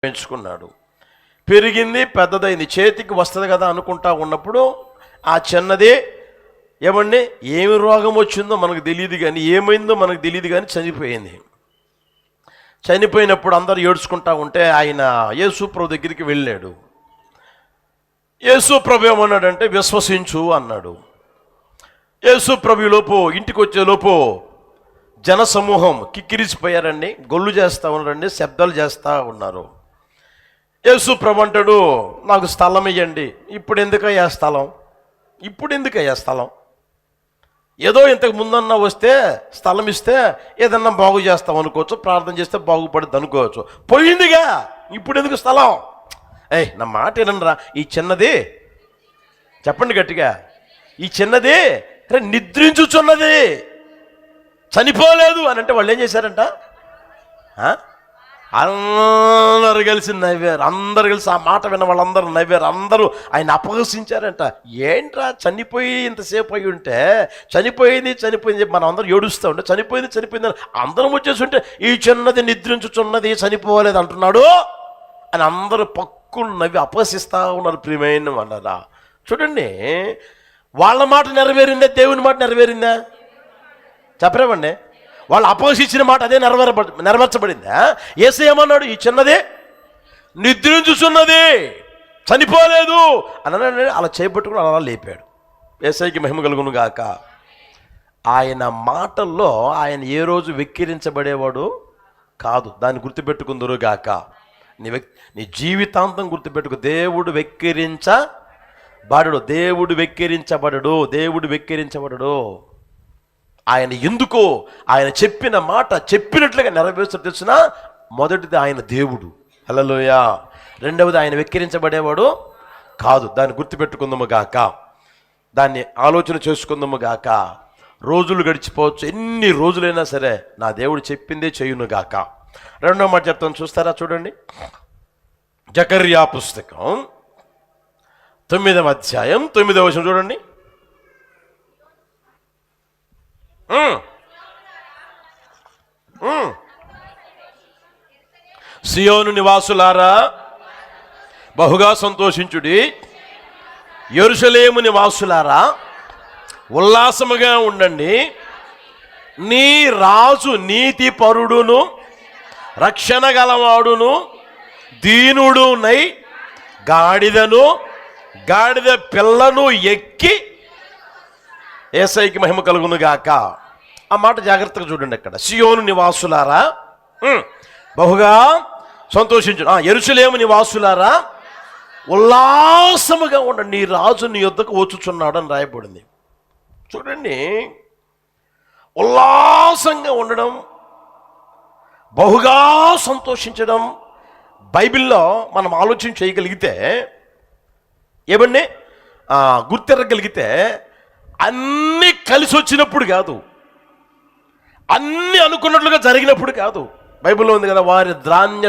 పెంచుకున్నాడు. పెరిగింది, పెద్దదైంది, చేతికి వస్తుంది కదా అనుకుంటా ఉన్నప్పుడు ఆ చిన్నది ఏమండి ఏమి రోగం వచ్చిందో మనకు తెలియదు కానీ, ఏమైందో మనకు తెలియదు కానీ చనిపోయింది. చనిపోయినప్పుడు అందరూ ఏడ్చుకుంటా ఉంటే ఆయన యేసు ప్రభు దగ్గరికి వెళ్ళాడు. యేసు ప్రభు ఏమన్నాడంటే విశ్వసించు అన్నాడు. యేసు ప్రభు లోపు ఇంటికి వచ్చేలోపు జనసమూహం కిక్కిరిసిపోయారండి, గొల్లు చేస్తూ ఉన్నారండి, శబ్దాలు చేస్తూ ఉన్నారు. యేసు ప్రభు అంటాడు, నాకు స్థలం ఇవ్వండి. ఇప్పుడు ఎందుకయ్యా స్థలం? ఇప్పుడు ఎందుకయ్యా స్థలం? ఏదో ఇంతకు ముందన్నా వస్తే స్థలం ఇస్తే ఏదన్నా బాగు చేస్తాం అనుకోవచ్చు, ప్రార్థన చేస్తే బాగుపడుద్ది అనుకోవచ్చు. పోయిందిగా, ఇప్పుడు ఎందుకు స్థలం? నా మాట ఏనరా, ఈ చిన్నది చెప్పండి గట్టిగా, ఈ చిన్నది నిద్రించుచున్నది, చనిపోలేదు అని అంటే వాళ్ళు ఏం చేశారంట? అందరు కలిసి నవ్వారు. అందరు కలిసి ఆ మాట విన్న వాళ్ళందరూ నవ్వారు. అందరూ ఆయన అపహసించారంట. ఏంట్రా చనిపోయి ఇంతసేపు అయి ఉంటే, చనిపోయింది మనం అందరూ ఏడుస్తూ ఉంటే చనిపోయింది అందరం వచ్చేసి ఉంటే ఈ చిన్నది నిద్రించుచున్నది చనిపోలేదు అంటున్నాడు అని అందరూ పక్కులు నవ్వి అపహసిస్తూ ఉన్నారు. ప్రియమైన వాళ్ళరా, చూడండి, వాళ్ళ మాట నెరవేరిందా, దేవుని మాట నెరవేరిందా? చెప్పరేమండి. వాళ్ళు అపహసించిన మాట అదే నెరవేర్చబడిందా? యేసు ఏమన్నాడు? ఈ చిన్నదే నిద్రించుచున్నది, చనిపోలేదు అని అలా చేపట్టుకుని అలా లేపాడు. యేసయ్యకి మహిమ కలుగును గాక. ఆయన మాటల్లో ఆయన ఏ రోజు వెక్కిరించబడేవాడు కాదు. దాన్ని గుర్తుపెట్టుకుందరు గాక. నీ జీవితాంతం గుర్తుపెట్టుకు. దేవుడు వెక్కిరించబడడు. ఆయన ఎందుకో ఆయన చెప్పిన మాట చెప్పినట్లుగా నెరవేర్చడం తెలిసిన, మొదటిది ఆయన దేవుడు. హల్లెలూయా. రెండవది ఆయన వెక్కిరించబడేవాడు కాదు. దాన్ని గుర్తుపెట్టుకుందాము గాక, దాన్ని ఆలోచన చేసుకుందాము గాక. రోజులు గడిచిపోవచ్చు, ఎన్ని రోజులైనా సరే నా దేవుడు చెప్పిందే చేయును గాక. రెండవ మాట చెప్తాను, చూస్తారా? చూడండి, జకర్యా పుస్తకం 9వ అధ్యాయం 9వ వచనం చూడండి. సియోను నివాసులారా బహుగా సంతోషించుడి, యెరూషలేము నివాసులారా ఉల్లాసముగా ఉండండి. నీ రాజు నీతిపరుడును రక్షణ గలవాడును దీనుడునై గాడిద పిల్లను ఎక్కి, యేసయ్యకి మహిమ కలుగును గాక. ఆ మాట జాగ్రత్తగా చూడండి. అక్కడ సియోను నివాసులారా బహుగా సంతోషించు, యెరూషలేము నివాసులారా ఉల్లాసముగా ఉండండి, నీ రాజు నీ యొద్దకు వచ్చుచున్నాడు అని రాయబడింది. చూడండి, ఉల్లాసంగా ఉండడం, బహుగా సంతోషించడం. బైబిల్లో మనం ఆలోచన చేయగలిగితే, ఏమండి గుర్తిరగలిగితే, అన్నీ కలిసి వచ్చినప్పుడు కాదు, అన్నీ అనుకున్నట్లుగా జరిగినప్పుడు కాదు. బైబిల్లో ఉంది కదా, వారి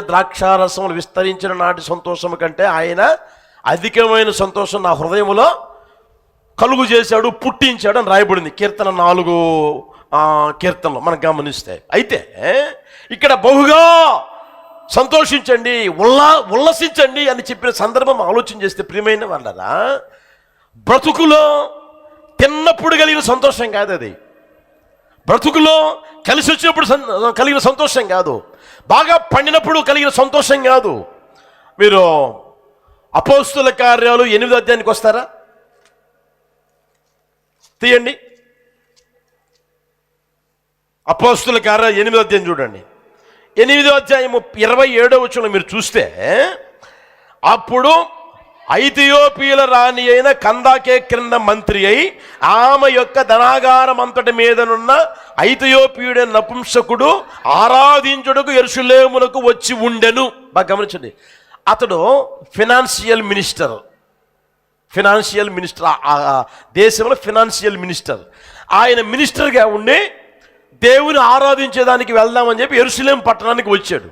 ద్రాక్షారసములు విస్తరించిన నాటి సంతోషం కంటే ఆయన అధికమైన సంతోషం నా హృదయంలో కలుగు చేశాడు, పుట్టించాడు అని రాయబడింది. కీర్తన 4 కీర్తనలో మనం గమనిస్తే. అయితే ఇక్కడ బహుగా సంతోషించండి, ఉల్లసించండి అని చెప్పిన సందర్భం ఆలోచన చేస్తే, ప్రియమైన వాళ్ళరా, బ్రతుకులో తిన్నప్పుడు కలిగిన సంతోషం కాదు అది. బ్రతుకులో కలిసి వచ్చినప్పుడు కలిగిన సంతోషం కాదు. బాగా పండినప్పుడు కలిగిన సంతోషం కాదు. మీరు అపోస్తుల కార్యాలు 8వ అధ్యాయానికి వస్తారా? తీయండి, అపోస్తుల కార్యాలు 8వ అధ్యాయం చూడండి. 8వ అధ్యాయము 27వ వచనంలో మీరు చూస్తే, అప్పుడు ఐథియోపియల రాణి అయిన కందాకే క్రింద మంత్రి అయి ఆమె యొక్క ధనాగారం అంతటి మీదనున్న ఐథియోపియుడైన నపుంసకుడు ఆరాధించుటకు యెరూషలేమునకు వచ్చి ఉండెను. బాగా గమనించండి, అతడు ఫినాన్షియల్ మినిస్టర్, ఆ దేశంలో ఫినాన్షియల్ మినిస్టర్. ఆయన మినిస్టర్గా ఉండి దేవుని ఆరాధించేదానికి వెళ్దామని చెప్పి యెరూషలేము పట్టణానికి వచ్చాడు.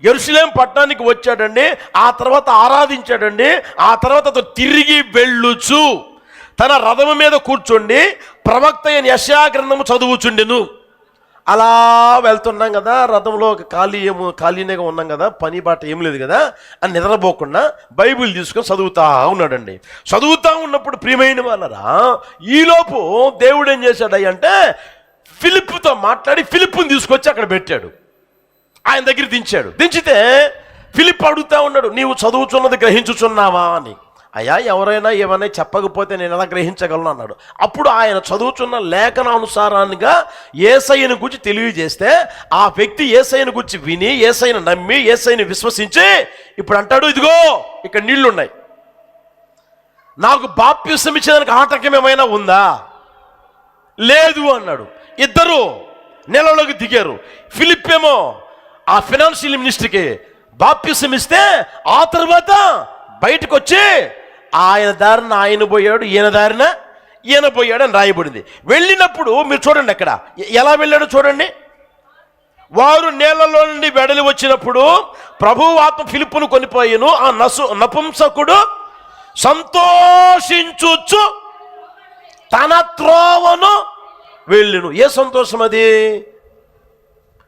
యెరూషలేము పట్టణానికి వచ్చాడండి. ఆ తర్వాత ఆరాధించాడండి. ఆ తర్వాత అతను తిరిగి వెళ్ళుచు తన రథము మీద కూర్చోండి ప్రవక్త అయిన యెషయా గ్రంథము చదువుచుండెను. అలా వెళ్తున్నాం కదా, రథంలో ఖాళీనేగా ఉన్నాం కదా, పని బాట ఏం లేదు కదా అని నిద్రపోకుండా బైబిల్ తీసుకొని చదువుతా ఉన్నాడండి. చదువుతా ఉన్నప్పుడు ప్రియమైన వాళ్ళరా, ఈలోపు దేవుడు ఏం చేశాడు అంటే ఫిలిప్పుతో మాట్లాడి ఫిలిప్పుని తీసుకొచ్చి అక్కడ పెట్టాడు, ఆయన దగ్గర దించాడు. దించితే ఫిలిప్ అడుగుతా ఉన్నాడు, నీవు చదువుచున్నది గ్రహించుచున్నావా అని. అయ్యా, ఎవరైనా ఏమైనా చెప్పకపోతే నేను ఎలా గ్రహించగలను అన్నాడు. అప్పుడు ఆయన చదువుతున్న లేఖనానుసారాన్నిగా యేసయ్యను గురించి తెలియజేస్తే ఆ వ్యక్తి యేసయ్యను గురించి విని, యేసయ్యను నమ్మి, యేసయ్యను విశ్వసించి ఇప్పుడు అంటాడు, ఇదిగో ఇక్కడ నీళ్లున్నాయి, నాకు బాప్తిసం ఇచ్చేదానికి ఆటంకం ఏమైనా ఉందా? లేదు అన్నాడు. ఇద్దరు నెలలోకి దిగారు. ఫిలిప్ ఏమో ఆ ఫైనాన్షియల్ మినిస్టర్కి బాప్తిసం ఇస్తే ఆ తర్వాత బయటకు వచ్చి ఆయన దారిన ఆయన పోయాడు, ఈయన దారిన ఈయన పోయాడు అని రాయబడింది. వెళ్ళినప్పుడు మీరు చూడండి అక్కడ ఎలా వెళ్ళాడో చూడండి. వారు నీళ్లలో నుండి వెడలి వచ్చినప్పుడు ప్రభువు ఆత్మ ఫిలిప్పును కొనిపోయిను. ఆ నపుంసకుడు సంతోషించుచు తన త్రోవను వెళ్ళును. ఏ సంతోషం అది?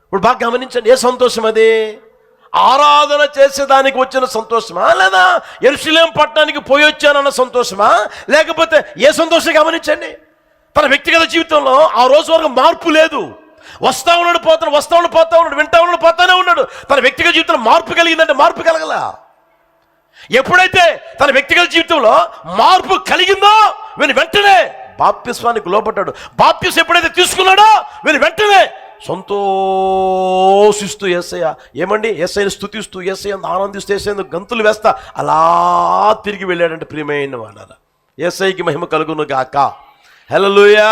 ఇప్పుడు బాగా గమనించండి, ఏ సంతోషం అది? ఆరాధన చేసేదానికి వచ్చిన సంతోషమా, లేదా యెరూషలేము పట్టణానికి పోయి వచ్చానన్న సంతోషమా, లేకపోతే ఏ సంతోషం? గమనించండి, తన వ్యక్తిగత జీవితంలో ఆ రోజు వరకు మార్పు లేదు. వస్తా ఉన్నాడు, పోతా ఉన్నాడు, వింటా ఉన్నాడు, పోతానే ఉన్నాడు. తన వ్యక్తిగత జీవితంలో మార్పు కలిగిందంటే మార్పు కలగల. ఎప్పుడైతే తన వ్యక్తిగత జీవితంలో మార్పు కలిగిందో వెంటనే బాప్తిస్వానికి లోపడ్డాడు. బాప్తిసం ఎప్పుడైతే తీసుకున్నాడో వెంటనే సంతోషిస్తూ యేసయ్య ఏమండి యేసయ్యను స్తుతిస్తూ, యేసయ్యను ఆనందిస్తూ, యేసయ్యను గంతులు వేస్తా అలా తిరిగి వెళ్ళాడంటే ప్రియమైన వాళ్ళారా, యేసయ్యకి మహిమ కలుగును గాక. హల్లెలూయా.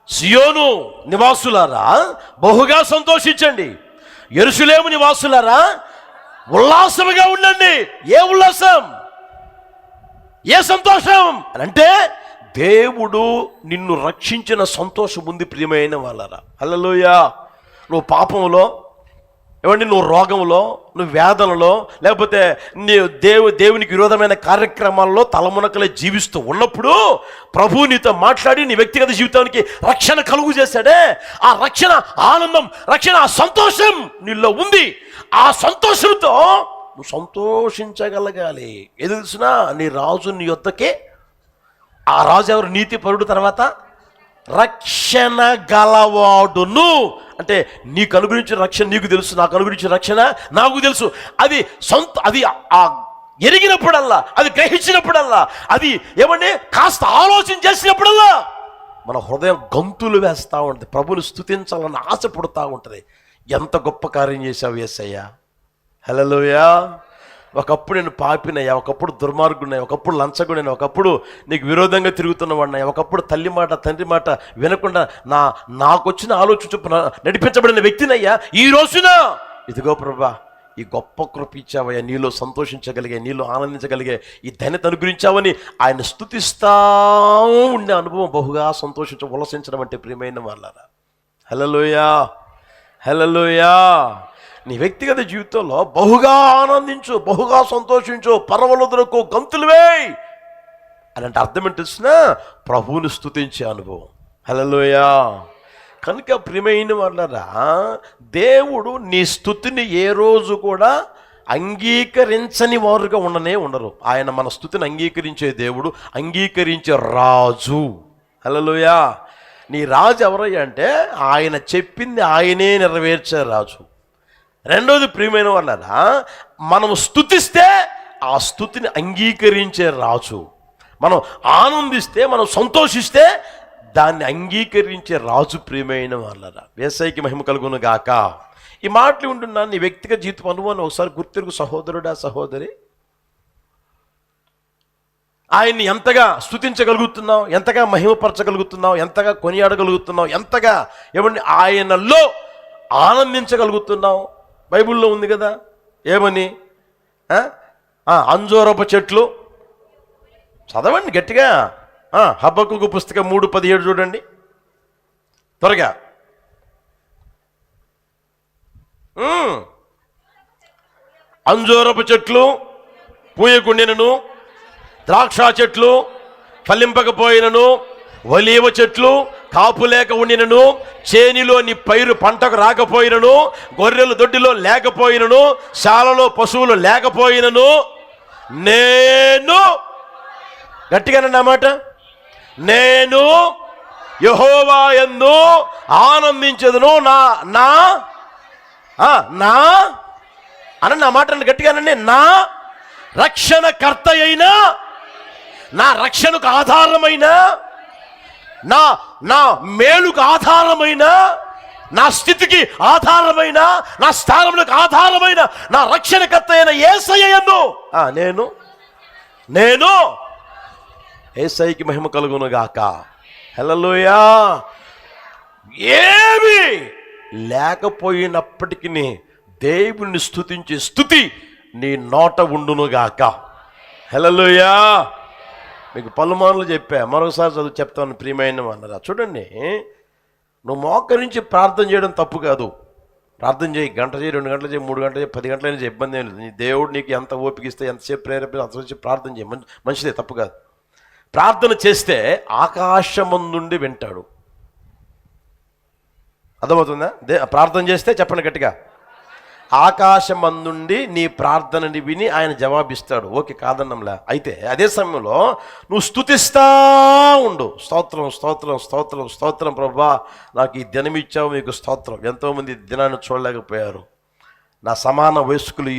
సియోను నివాసులారా బహుగా సంతోషించండి, యెరూషలేము నివాసులారా ఉల్లాసముగా ఉండండి. ఏ ఉల్లాసం, ఏ సంతోషం అంటే దేవుడు నిన్ను రక్షించిన సంతోషం ఉంది ప్రియమైన వాళ్ళరా. హల్లెలూయా. నువ్వు పాపంలో, ఏమండి నువ్వు రోగంలో, నువ్వు వేదనలో, లేకపోతే నీ దేవునికి విరోధమైన కార్యక్రమాల్లో తలమునకలే జీవిస్తూ ఉన్నప్పుడు ప్రభువు నీతో మాట్లాడి నీ వ్యక్తిగత జీవితానికి రక్షణ కలుగు చేశాడే, ఆ రక్షణ ఆనందం, రక్షణ ఆ సంతోషం నీలో ఉంది. ఆ సంతోషంతో నువ్వు సంతోషించగలగాలి. ఎందుకు తెలిసినా నీ రాజు నీ యొద్దకే, ఆ రాజు ఎవరు? నీతి పరుడు, తర్వాత రక్షణ గలవాడును. అంటే నీకు అనుగురించిన రక్షణ నీకు తెలుసు, నాకు అనుగురించిన రక్షణ నాకు తెలుసు. అది అది ఎరిగినప్పుడల్లా, అది గ్రహించినప్పుడల్లా, అది ఏమంటే కాస్త ఆలోచన చేసినప్పుడల్లా మన హృదయం గంతులు వేస్తూ ఉంటుంది, ప్రభుని స్తుతించాలని ఆశ పుడతా ఉంటుంది. ఎంత గొప్ప కార్యం చేశావు యేసయ్యా. హల్లెలూయా. ఒకప్పుడు నేను పాపినయ్యా, ఒకప్పుడు దుర్మార్గుడినయ్యా, ఒకప్పుడు లంచగుడినయ్యా, ఒకప్పుడు నీకు విరోధంగా తిరుగుతున్నవాడినయ్యా, ఒకప్పుడు తల్లి మాట తండ్రి మాట వినకుండా నాకు వచ్చిన ఆలోచన చొప్పున నడిపించబడిన వ్యక్తినయ్యా. ఈ రోజున ఇదిగో ప్రభా ఈ గొప్ప కృప ఇచ్చావయ్యా, నీలో సంతోషించగలిగే, నీలో ఆనందించగలిగే ఈ ధన్యత అనుగ్రహించావని ఆయన స్తుతిస్తా ఉండే అనుభవం బహుగా ఉల్లసించడం అంటే ప్రియమైన వాళ్ళారా. హల్లెలూయా. హల్లెలూయా. నీ వ్యక్తిగత జీవితంలో బహుగా ఆనందించు, బహుగా సంతోషించు, పరవలుదరకు గంతులు వేయి. అలాంటి అర్థం ఏంటి తెలిసిన? ప్రభువుని స్తుతించే అనుభవం. హల్లెలూయా. కనుక ప్రియమైన వాళ్ళరా, దేవుడు నీ స్తుతిని ఏ రోజు కూడా అంగీకరించని వారుగా ఉండరు. ఆయన మన స్తుతిని అంగీకరించే దేవుడు, అంగీకరించే రాజు. హల్లెలూయా. నీ రాజు ఎవరయ్యా అంటే ఆయన చెప్పింది ఆయనే నెరవేర్చే రాజు. రెండోది ప్రియమైన వాళ్ళరా, మనం స్తుతిస్తే ఆ స్తుతిని అంగీకరించే రాజు. మనం ఆనందిస్తే, మనం సంతోషిస్తే దాన్ని అంగీకరించే రాజు ప్రియమైన వాళ్ళరా. యేసయ్యకి మహిమ కలుగును గాక. ఈ మాటలు ఉంటున్నా నీ వ్యక్తిగత జీవితం అనుభవాన్ని ఒకసారి గుర్తిరుగు సహోదరుడా, సహోదరి. ఆయన్ని ఎంతగా స్తుతించగలుగుతున్నావు, ఎంతగా మహిమపరచగలుగుతున్నావు, ఎంతగా కొనియాడగలుగుతున్నావు, ఎంతగా ఏమని ఆయనలో ఆనందించగలుగుతున్నావు. బైబిల్లో ఉంది కదా ఏమని? అంజూరపు చెట్లు చదవండి గట్టిగా. హబక్కూకు పుస్తకం 3:17 చూడండి త్వరగా. అంజూరపు చెట్లు పూయకుండినను, ద్రాక్ష చెట్లు ఫలింపకపోయినను, ఒలీవ చెట్లు కాపు లేక ఉండినను, చేనిలో నీ పైరు పంటకు రాకపోయినను, గొర్రెలు దొడ్డిలో లేకపోయినను, శాలలో పశువులు లేకపోయినను, నేను గట్టిగానండి అన్నమాట, నేను యెహోవా యందు ఆనందించదును. నా నా నా అనండి ఆ మాట గట్టిగానండి. నా రక్షణకర్త అయినా, నా రక్షణకు ఆధారమైన, నా నా మేలుకు ఆధారమైన, నా స్థితికి ఆధారమైన, నా స్థానములకు ఆధారమైన నా రక్షణకర్త అయిన యేసయ్య యందు నేను యేసయ్యకి మహిమ కలుగును గాక. హల్లెలూయా. ఏమి లేకపోయినప్పటికీ దేవుణ్ణి స్తుతించే స్తుతి నీ నోట ఉండునుగాక. హల్లెలూయా. మీకు పలుమార్లు చెప్పా, మరొకసారి చదువు చెప్తాను ప్రియమైన అన్నారా. చూడండి, నువ్వు మోకరించి ప్రార్థన చేయడం తప్పు కాదు. ప్రార్థన చేయి, గంట చేయి, 2 గంటలు చేయి, 3 గంటలు చేయి, 10 గంటలైనా చేయి, ఇబ్బంది ఏం లేదు. నీ దేవుడు నీకు ఎంత ఓపిక ఇస్తే, ఎంతసేపు ప్రేరేపిస్తే అంతసేపు ప్రార్థన చేయి, మంచిదే, తప్పు కాదు. ప్రార్థన చేస్తే ఆకాశమందుండి వింటాడు. అర్థమవుతుందా? ప్రార్థన చేస్తే చెప్పండి గట్టిగా, ఆకాశమందుండి నీ ప్రార్థనని విని ఆయన జవాబిస్తాడు. ఓకే, కాదన్నంలా. అయితే అదే సమయంలో నువ్వు స్తుతిస్తా ఉండు. స్తోత్రం స్తోత్రం స్తోత్రం స్తోత్రం ప్రభువా, నాకు ఈ దినం ఇచ్చావు, మీకు స్తోత్రం. ఎంతోమంది దినాన్ని చూడలేకపోయారు. నా సమాన వయస్కులు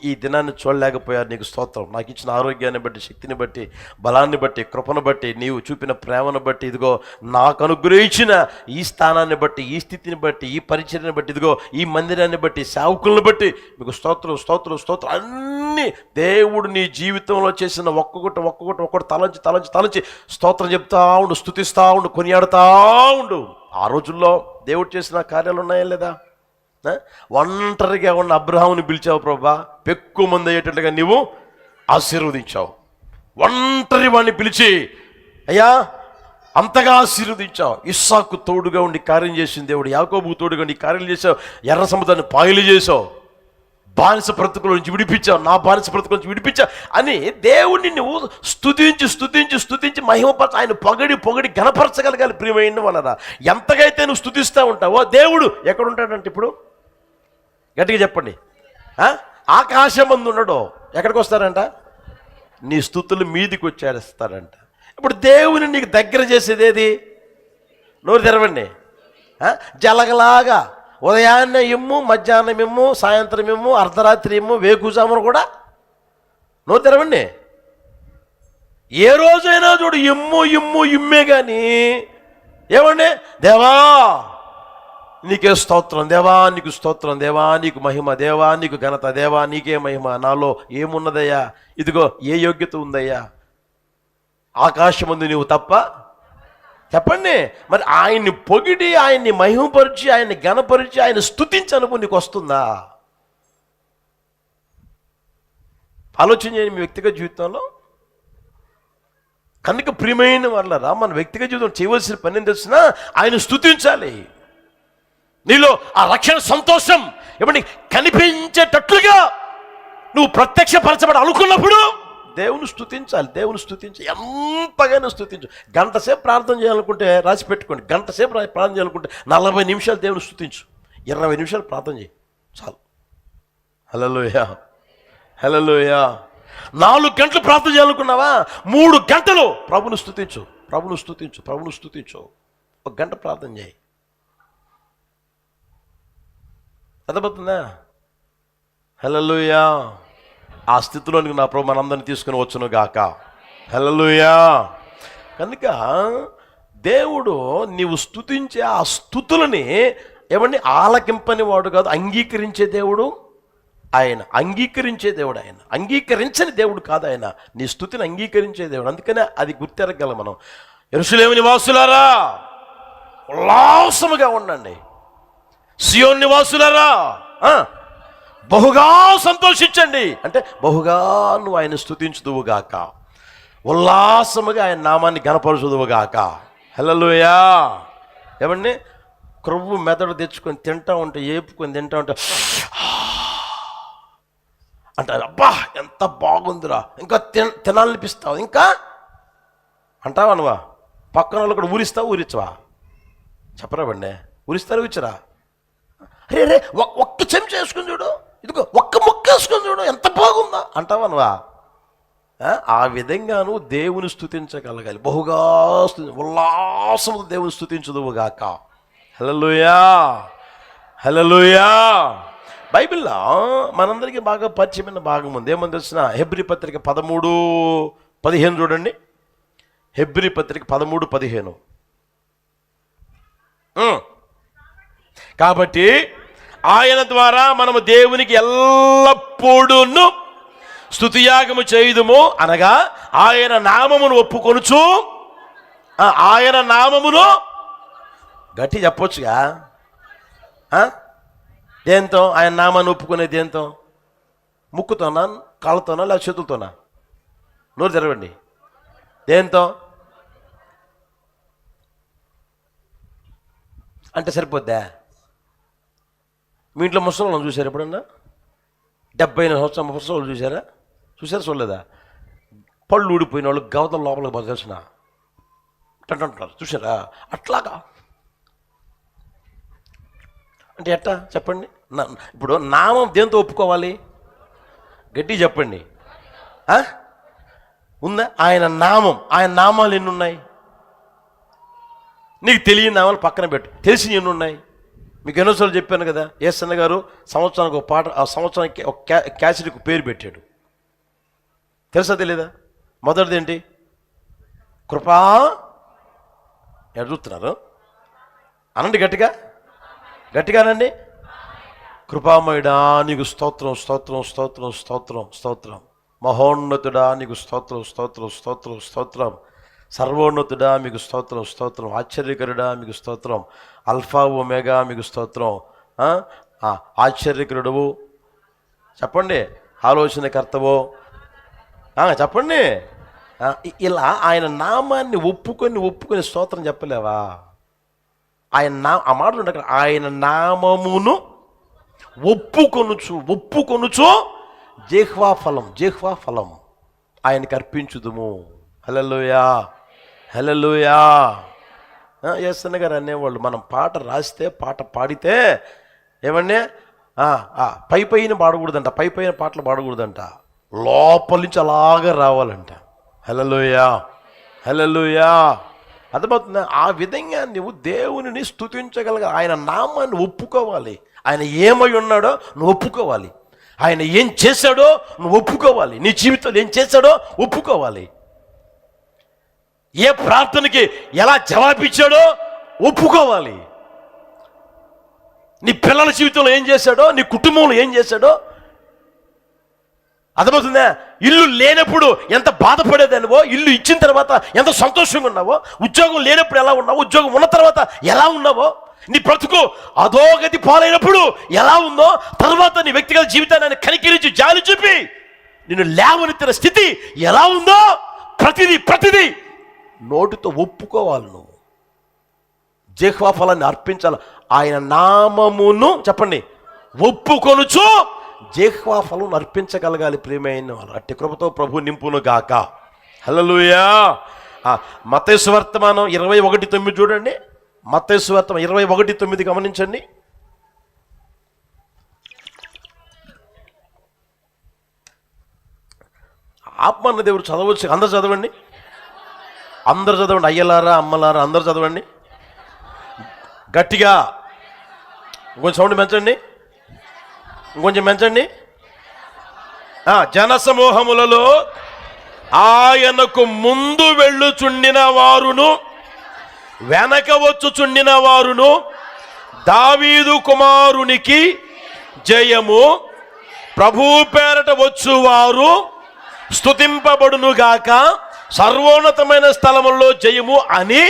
ఈ దినాన్ని చూడలేకపోయారు. నీకు స్తోత్రం. నాకు ఇచ్చిన ఆరోగ్యాన్ని బట్టి, శక్తిని బట్టి, బలాన్ని బట్టి, కృపను బట్టి, నీవు చూపిన ప్రేమను బట్టి, ఇదిగో నాకు అనుగ్రహించిన ఈ స్థానాన్ని బట్టి, ఈ స్థితిని బట్టి, ఈ పరిచర్ని బట్టి, ఇదిగో ఈ మందిరాన్ని బట్టి, సేవకులను బట్టి మీకు స్తోత్రం స్తోత్రం స్తోత్రం. అన్నీ దేవుడు నీ జీవితంలో చేసిన ఒక్కొక్కటి తలంచి స్తోత్రం చెప్తా ఉండు, స్తుతిస్తా ఉండు, కొనియాడుతా ఉండు. ఆ రోజుల్లో దేవుడు చేసిన కార్యాలు ఉన్నాయా లేదా? ఒంటరిగా ఉన్న అబ్రహాముని పిలిచావు ప్రభా, ఎక్కువ మంది అయ్యేటట్లుగా నీవు ఆశీర్వదించావు. ఒంటరి వాడిని పిలిచి అయ్యా అంతగా ఆశీర్వదించావు. ఇస్సాకు తోడుగా ఉండి కార్యం చేసిన దేవుడు, యాకోబుకు తోడుగా ఉండి కార్యాలు చేసావు. ఎర్ర సముద్రాన్ని పాయలు చేసావు. బానిస బ్రతుకుల నుంచి విడిపించావు, నా బానిస బ్రతుకుల నుంచి విడిపించావు అని దేవుణ్ణి నువ్వు స్తుతించి మహిమపరచ, ఆయన పొగడి ఘనపరచగలగాలి. ప్రియమైన వాళ్ళరా, ఎంతగైతే నువ్వు స్తుతిస్తూ ఉంటావో దేవుడు ఎక్కడుంటాడంటే, ఇప్పుడు గట్టిగా చెప్పండి, ఆకాశమందు ఉండడో ఎక్కడికి వస్తారంట? నీ స్తుతులు మీదికి వచ్చేస్తాడంట. ఇప్పుడు దేవుని నీకు దగ్గర చేసేది ఏది? నోరు తెరవండి. జలగలాగా ఉదయాన్నే ఇమ్ము, మధ్యాహ్నం ఇమ్ము, సాయంత్రం ఇమ్ము, అర్ధరాత్రి ఇమ్ము, వేకుజామును కూడా నోరు తెరవండి. ఏ రోజైనా చూడు ఇమ్మే కానీ ఏమండి, దేవా నీకే స్తోత్రం, దేవా నీకు స్తోత్రం, దేవా నీకు మహిమ, దేవా నీకు ఘనత, దేవా నీకే మహిమ, నాలో ఏమున్నదయ్యా, ఇదిగో ఏ యోగ్యత ఉందయ్యా, ఆకాశమందు నీవు తప్ప. చెప్పండి, మరి ఆయన్ని పొగిడి, ఆయన్ని మహిమపరిచి, ఆయన్ని ఘనపరిచి, ఆయన స్తుతించి అనుకో, నీకు వస్తుందా? ఆలోచన చేయండి మీ వ్యక్తిగత జీవితంలో. కనుక ప్రియమైన వాళ్ళరా, మన వ్యక్తిగత జీవితం చేయవలసిన పని ఏం తెలిసినా ఆయన స్తుతించాలి. నీలో ఆ రక్షణ సంతోషం ఏమండి కనిపించేటట్లుగా నువ్వు ప్రత్యక్షపరచబడి అనుకున్నప్పుడు దేవుని స్తుతించాలి. దేవుని స్తుతించి ఎంతగానో స్తుతించు. గంట సేపు ప్రార్థన చేయాలనుకుంటే రాసి పెట్టుకోండి. గంట సేపు ప్రార్థన చేయాలనుకుంటే 40 నిమిషాలు దేవుని స్తుతించు, 20 నిమిషాలు ప్రార్థన చేయి చాలు. హల్లెలూయా హల్లెలూయా. 4 గంటలు ప్రార్థన చేయాలనుకున్నావా, 3 గంటలు ప్రభుని స్తుతించు. 1 గంట ప్రార్థన చేయి. అర్థమవుతుందా? హల్లెలూయా. ఆ స్థితిలోనికి నా ప్రభు మనందరినీ తీసుకుని వచ్చును గాక. హల్లెలూయా. కనుక దేవుడు నీవు స్తుతించే ఆ స్తుతులని ఏమండి ఆలకింపని వాడు కాదు, అంగీకరించే దేవుడు ఆయన. అంగీకరించే దేవుడు ఆయన, అంగీకరించని దేవుడు కాదు ఆయన. నీ స్తుతిని అంగీకరించే దేవుడు. అందుకనే అది గుర్తెరగలం మనం. యెరూషలేము నివాసులారా ఉల్లాసముగా ఉండండి, సియోను నివాసులారా బహుగా సంతోషించండి. అంటే బహుగా నువ్వు ఆయన స్తుతించుదువుగాక, ఉల్లాసముగా ఆయన నామాన్ని ఘనపరచుదువుగాక. హల్లెలూయా. ఏమండి, క్రొవ్వు మెదడు తెచ్చుకొని తింటా ఉంటే, ఏపుకొని తింటా ఉంటే అంటారు, అబ్బా ఎంత బాగుందిరా, ఇంకా తినాలనిపిస్తావు, ఇంకా అంటావా నువ్వా? పక్కన వాళ్ళు కూడా ఊరిస్తావా, ఊరించవా? చెప్పరాబండి, ఉరిస్తారు ఇచ్చరా? అరే రే ఒక్క చెంచా వేసుకుని చూడు, ఇదిగో ఒక్క ముక్క వేసుకుని చూడు, ఎంత బాగుందా అంటావా నువ్వా? ఆ విధంగా నువ్వు దేవుని స్తుతించగలగాలి. బహుగా ఉల్లాసము దేవుని స్తుతించుదువుగాక. హల్లెలూయా, హల్లెలూయా. బైబిల్లో మనందరికీ బాగా పరిచయమైన భాగం ఉంది. ఏమని తెలిసిన? హెబ్రీ పత్రిక 13:15 చూడండి. హెబ్రీ పత్రిక 13:15. కాబట్టి ఆయన ద్వారా మనము దేవునికి ఎల్లప్పుడూ స్తుతియాగము చేయుదుము, అనగా ఆయన నామమును ఒప్పుకొనుచు, ఆయన నామమును గట్టి చెప్పొచ్చుగా. దేంతో ఆయన నామాన్ని ఒప్పుకునే? దేంతో? ముక్కుతోనా, కాళ్ళతోనా, లేదా చేతులతోనా? నోరు తెరవండి. దేంతో అంటే సరిపోద్దా? మీ ఇంట్లో ముసలి చూసారు ఎప్పుడన్నా? 70 సంవత్సరాల ముసలి చూసారా? చూడలేదా? పళ్ళు ఊడిపోయిన వాళ్ళు గవతల లోపలికి బతకాల్సిన అంటారు, చూసారా? అట్లాగా అంటే ఎట్టా చెప్పండి? ఇప్పుడు నామం దేంతో ఒప్పుకోవాలి? గట్టి చెప్పండి. ఉందా? ఆయన నామం. ఆయన నామాలు ఎన్ని ఉన్నాయి? నీకు తెలియని నామాలు పక్కన పెట్టు, తెలిసి ఎన్ని ఉన్నాయి? మీకు ఎన్నోసార్లు చెప్పాను కదా, యేసన్న గారు సంవత్సరానికి ఒక పాట, ఆ సంవత్సరానికి ఒక క్యాసెట్కి పేరు పెట్టాడు. తెలుసా తెలీదా? మొదటిది ఏంటి? కృపా. ఎక్కడ చూస్తున్నారు? అనండి గట్టిగా, గట్టిగానండి. కృపామయుడా నీకు స్తోత్రం, స్తోత్రం, స్తోత్రం, స్తోత్రం, స్తోత్రం. మహోన్నతుడా నీకు స్తోత్రం, స్తోత్రం, స్తోత్రం, స్తోత్రం. సర్వోన్నతుడా మీకు స్తోత్రం, స్తోత్రం. ఆశ్చర్యకరుడా మీకు స్తోత్రం. అల్ఫా ఒమేగా మీకు స్తోత్రం. ఆశ్చర్యకరుడువు చెప్పండి, ఆలోచనకర్తవో చెప్పండి. ఇలా ఆయన నామాన్ని ఒప్పుకొని స్తోత్రం చెప్పలేవా? ఆయన ఆ మాట ఉండక ఆయన నామమును ఒప్పుకొనుచు జిహ్వా ఫలం ఆయనకి అర్పించుదుము. హల్లెలూయా, హల్లెలూయా. యేసన్న గారు అనేవాళ్ళు, మనం పాట రాస్తే, పాట పాడితే ఏమండి పైన పాడకూడదంట, పైన పాటలు పాడకూడదంట, లోపల నుంచి అలాగే రావాలంట. హల్లెలూయా, హల్లెలూయా. అర్థమవుతుందా? ఆ విధంగా నువ్వు దేవునిని స్తుతించగలగా. ఆయన నామాన్ని ఒప్పుకోవాలి. ఆయన ఏమై ఉన్నాడో నువ్వు ఒప్పుకోవాలి. ఆయన ఏం చేశాడో నువ్వు ఒప్పుకోవాలి. నీ జీవితంలో ఏం చేశాడో ఒప్పుకోవాలి. ఏ ప్రార్థనకి ఎలా జవాబిచ్చాడో ఒప్పుకోవాలి. నీ పిల్లల జీవితంలో ఏం చేశాడో, నీ కుటుంబంలో ఏం చేశాడో అర్థమవుతుందా? ఇల్లు లేనప్పుడు ఎంత బాధపడేదానివో, ఇల్లు ఇచ్చిన తర్వాత ఎంత సంతోషంగా ఉన్నావో, ఉద్యోగం లేనప్పుడు ఎలా ఉన్నావో, ఉద్యోగం ఉన్న తర్వాత ఎలా ఉన్నావో, నీ బ్రతుకు అధోగతి పాలైనప్పుడు ఎలా ఉందో, తర్వాత నీ వ్యక్తిగత జీవితాన్ని కనికరించి జాలి చూపి నిన్ను లేవనెత్తిన స్థితి ఎలా ఉందో, ప్రతిదీ నోటితో ఒప్పుకోవాలి. నువ్వు జిహ్వా ఫలాన్ని అర్పించాలి. ఆయన నామమును చెప్పండి ఒప్పుకొనుచు జిహ్వా ఫలం అర్పించగలగాలి. ప్రియమైన వాళ్ళు, అట్టి కృపతో ప్రభు నింపును గాక. హల్లెలూయా. మత్తయి సువార్తమానం 21:9 చూడండి. మత్తయి సువార్తమానం 21:9 గమనించండి. ఆత్మన్న దేవుడు చదవచ్చు, అందరు చదవండి, అందరు చదవండి. అయ్యలారా, అమ్మలారా అందరు చదవండి గట్టిగా. ఇంకొంచెం సౌండ్ పెంచండి, ఇంకొంచెం పెంచండి. జనసమూహములలో ఆయనకు ముందు వెళ్ళుచుండిన వారును వెనక వచ్చుచుండిన వారును దావీదు కుమారునికి జయము, ప్రభు పేరట వచ్చువారు స్తుతింపబడునుగాక, సర్వోన్నతమైన స్థలముల్లో జయము అని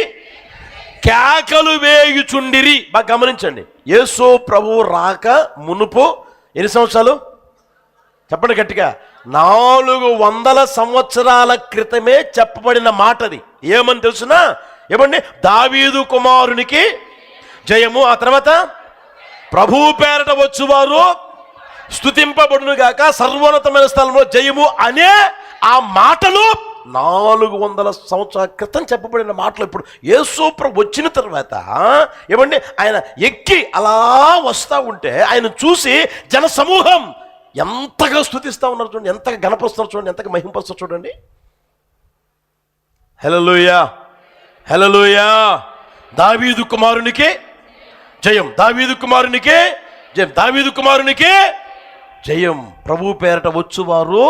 కేకలు వేయుచుండిరి. బాగా గమనించండి. యేసు ప్రభు రాక మునుపు ఎన్ని సంవత్సరాలు చెప్పండి గట్టిగా? 400 సంవత్సరాల క్రితమే చెప్పబడిన మాటది. ఏమని తెలుసునా? ఏమండి? దావీదు కుమారునికి జయము, ఆ తర్వాత ప్రభు పేరట వచ్చువారు స్తుతింపబడునుగాక, సర్వోన్నతమైన స్థలంలో జయము అనే ఆ మాటలు 400 సంవత్సరాల క్రితం చెప్పబడిన మాటలు ఇప్పుడు యేసు ప్రభు వచ్చిన తర్వాత ఏమండి ఆయన ఎక్కి అలా వస్తూ ఉంటే ఆయన చూసి జన సమూహం ఎంతగా స్తుతిస్తూ ఉన్నారు చూడండి, ఎంతగా గణపరుస్తున్నారు చూడండి, ఎంతగా మహింపరుస్తారు చూడండి. హల్లెలూయా, హల్లెలూయా. దావీదు కుమారునికే జయం, దావీదు కుమారునికే జయం, దావీదు కుమారునికే జయం. ప్రభు పేరట వచ్చువారు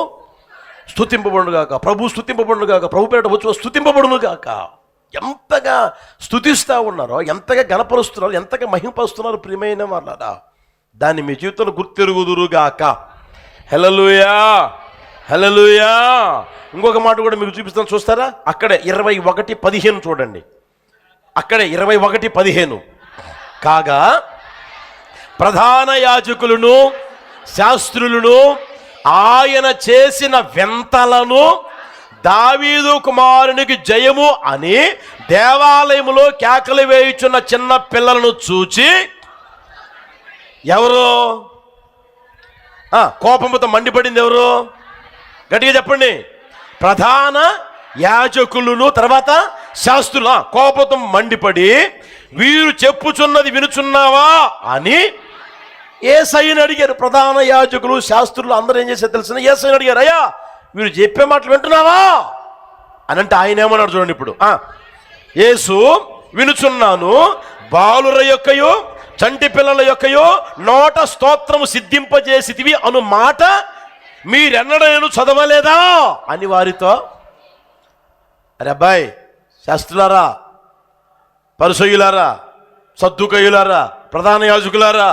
స్తుతింపబడును గాక, ప్రభు స్తుతింపబడును గాక, ప్రభు పేరట వచ్చువారు స్తుతింపబడును గాక. ఎంతగా స్తుతిస్తూ ఉన్నారో, ఎంతగా గణపరుస్తున్నారో, ఎంతగా మహింపరుస్తున్నారు ప్రియమైన వాళ్ళారా. దాన్ని మీ జీవితంలో గుర్తెరుగుదురు గాక. హల్లెలూయా, హల్లెలూయా. ఇంకొక మాట కూడా మీకు చూపిస్తాను, చూస్తారా? అక్కడే 21:15 చూడండి. అక్కడే 21:15. కాగా ప్రధాన యాజకులను శాస్త్రులను ఆయన చేసిన వింతలను దావీదు కుమారునికి జయము అని దేవాలయములో కేకలు వేయుచున్న చిన్న పిల్లలను చూచి ఎవరు? కోపముతో మండిపడింది ఎవరు? గట్టిగా చెప్పండి. ప్రధాన యాజకులను, తర్వాత శాస్త్రుల కోపంతో మండిపడి వీరు చెప్పుచున్నది వినుచున్నావా అని యేసయ్యను అడిగారు. ప్రధాన యాజకులు శాస్త్రులు అందరూ ఏం చేశారు తెలిసిన? యేసయ్యను అడిగారు, అయ్యా వీరు చెప్పే మాటలు వింటున్నావా అని. అంటే ఆయన ఏమన్నాడు చూడండి. ఇప్పుడు యేసు వినుచున్నాను, బాలుర యొక్కయో చంటి పిల్లల యొక్కయో నోట స్తోత్రము సిద్ధింపజేసితివి అను మాట మీరెన్నడూ చదవలేదా అని వారితో. అరే అబ్బాయి, శాస్త్రులారా, పరిసయ్యులారా, సద్దుకయ్యులారా, ప్రధాన యాజకులారా,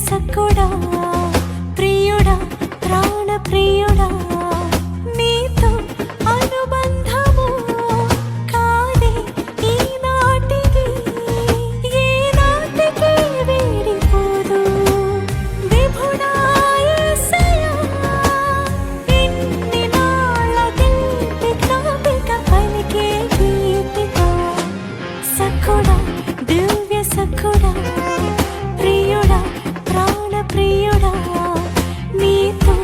సక్కుడా ప్రియుడా ప్రాణ ప్రియుడా నీతో అనుబంధము కాదే ఈనాటికి ఏనాటికి వీడిపోదు విభుడా యేసయ్యా ఇన్ని నాళ్ళ గీతి కాపిక పలికే గీతిక సక్కుడా దివ్య సక్కుడా ప్రియుడా ప్రాణ ప్రియుడా నీతో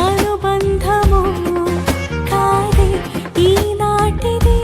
అనుబంధము కాదే ఈనాటిది.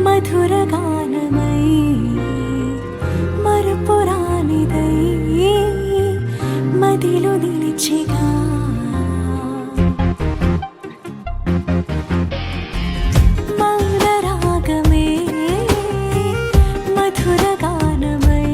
మధురగానమై మరుపురానిదై మదిలో నిలిచెగా మౌనరాగమే మధురగానమై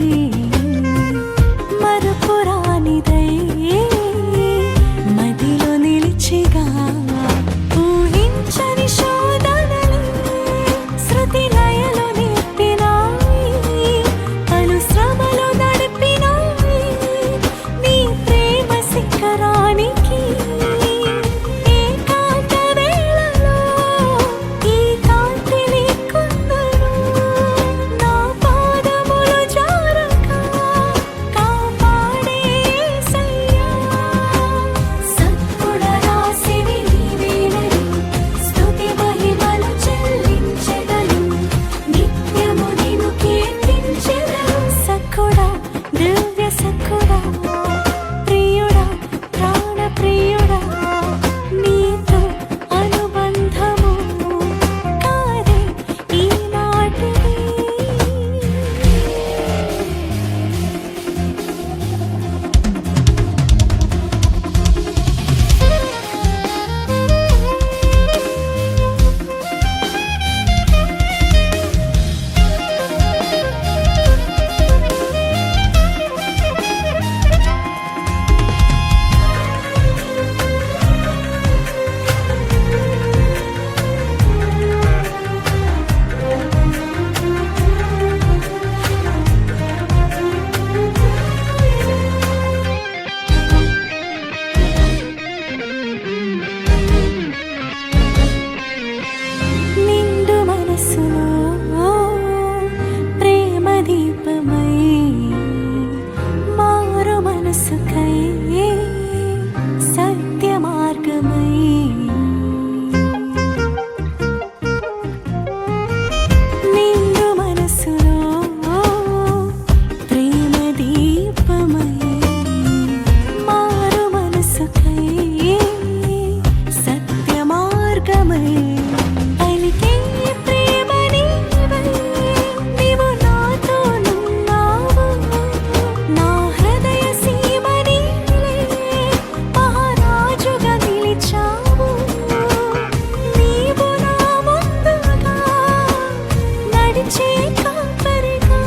కాచే కాపరిగా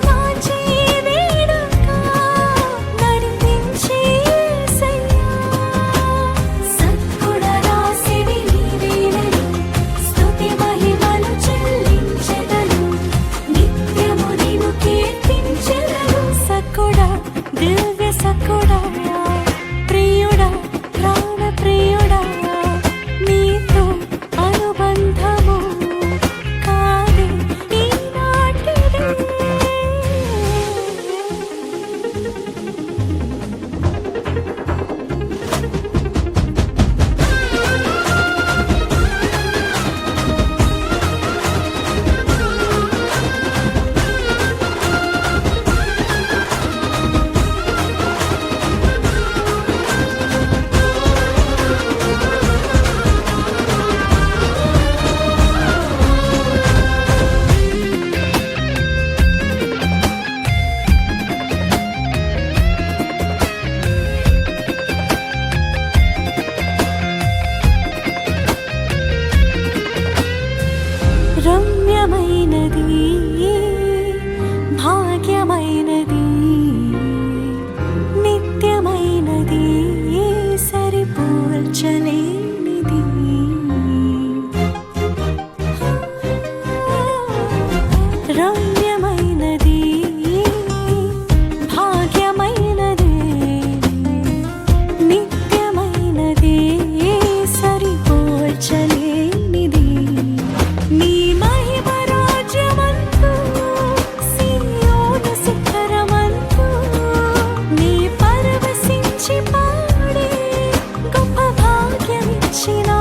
నా జీవేడుగా నడిపించే యేసయ్యా. సద్గుణ రాశివి నీవేనని స్తుతి మహిమలు చెల్లించెదను. నిత్యము నీవు కీర్తించెదను. సద్గుణ దివ్య సద్గుణ ప్రియుడా ప్రాణ ప్రియుడా నీతో అనుబంధము కాదే ఈనాటిదే. రమ్యమైనది భాగ్యమైనది నిత్యమైనది సరిపోల్చలేనిది. రమ్యమైనది భాగ్యమైనది నిత్యమైనది సరిపోల్చలేనిది. నీ మహిమ రాజ్యమందు సీయోను శిఖరమందు నీ పరవశించి పాడే గొప్ప భాగ్యమిచ్చినా